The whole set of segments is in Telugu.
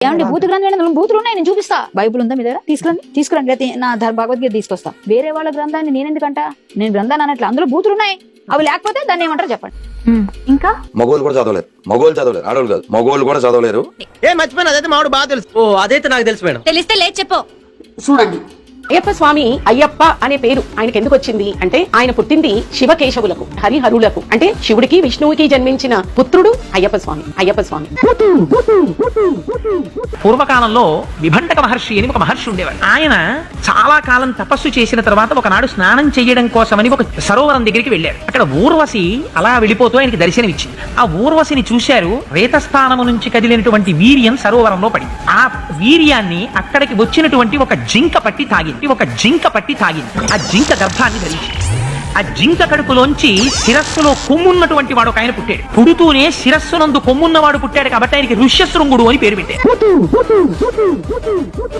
ఏమంటే బూతు గ్రంథం బూతులు ఉన్నాయి, నేను చూపిస్తా. బైబుల్ ఉందా మీ దగ్గర? తీసుకురండి నా భగవద్గీత తీసుకొస్తా. వేరే వాళ్ళ గ్రంథాన్ని నేను ఎందుకంట? నేను గ్రంథాన్ని అన్నట్లు అందులో బూతులు ఉన్నాయి, అవి లేకపోతే దాన్ని ఏమంటారు చెప్పండి. ఇంకా మగోళ్ళు కూడా చదవలేరు, ఆడవాళ్ళు కాదు, మగోళ్ళు కూడా చదవలేరు. మర్చిపోయిన అదైతే మామిడి బాగా తెలుసు. ఓ అదైతే నాకు తెలుసు మేడం. తెలిస్తే లేదు చెప్పు. చూడండి, అయ్యప్ప స్వామి అయ్యప్ప అనే పేరు ఆయనకి ఎందుకు వచ్చింది అంటే ఆయన పుట్టింది శివకేశవులకు, హరిహరులకు, అంటే శివుడికి విష్ణువుకి జన్మించిన పుత్రుడు అయ్యప్ప స్వామి. పూర్వకాలంలో విభంటక మహర్షి అని ఒక మహర్షి ఉండేవాడు. ఆయన చాలా కాలం తపస్సు చేసిన తర్వాత ఒకనాడు స్నానం చేయడం కోసమని ఒక సరోవరం దగ్గరికి వెళ్ళాడు. అక్కడ ఊర్వశి అలా వెళ్ళిపోతూ ఆయనకి దర్శనమిచ్చింది. ఆ ఊర్వశిని చూశారు. రేతస్థానము నుంచి కదిలినటువంటి వీర్యం సరోవరంలో పడింది. ఆ వీర్యాన్ని అక్కడికి వచ్చినటువంటి ఒక జింక పట్టి తాగింది. ఆ జింక గర్భాన్ని ధరించింది. ఆ జింక కడుపులోంచి శిరస్సులో కొమ్మున్నటువంటి వాడు ఒక ఆయన పుట్టాడు. పుడుతూనే శిరస్సునందు కొమ్మున్నవాడు పుట్టాడు కాబట్టి ఆయనకి ఋష్యశృంగుడు అని పేరు పెట్టాడు.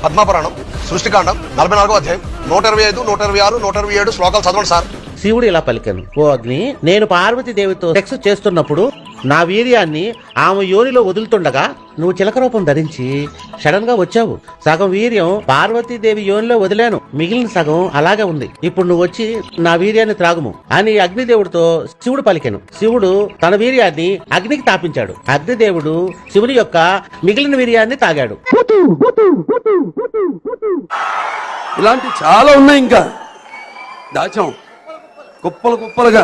పద్మపురాణం సృష్టికాండం 44వ అధ్యాయం 125, 126, 127 శ్లోకాలు చదవండి సార్. శివుడు ఇలా పలికాను, ఓ అగ్ని, నేను పార్వతీదేవితో సెక్స్ చేస్తున్నప్పుడు నా వీర్యాన్ని ఆమె యోనిలో వదులుతుండగా నువ్వు చిలక రూపం ధరించి సడన్ గా వచ్చావు. సగం వీర్యం పార్వతీదేవి యోనిలో వదిలాను, మిగిలిన సగం అలాగే ఉంది. ఇప్పుడు నువ్వు వచ్చి నా వీర్యాన్ని త్రాగుము అని అగ్నిదేవుడితో శివుడు పలికాను. శివుడు తన వీర్యాన్ని అగ్నికి తాపించాడు. అగ్నిదేవుడు శివుని యొక్క మిగిలిన వీర్యాన్ని తాగాడు. ఇలాంటి చాలా ఉన్నాయి, ఇంకా దాచాం కుప్పలుగా.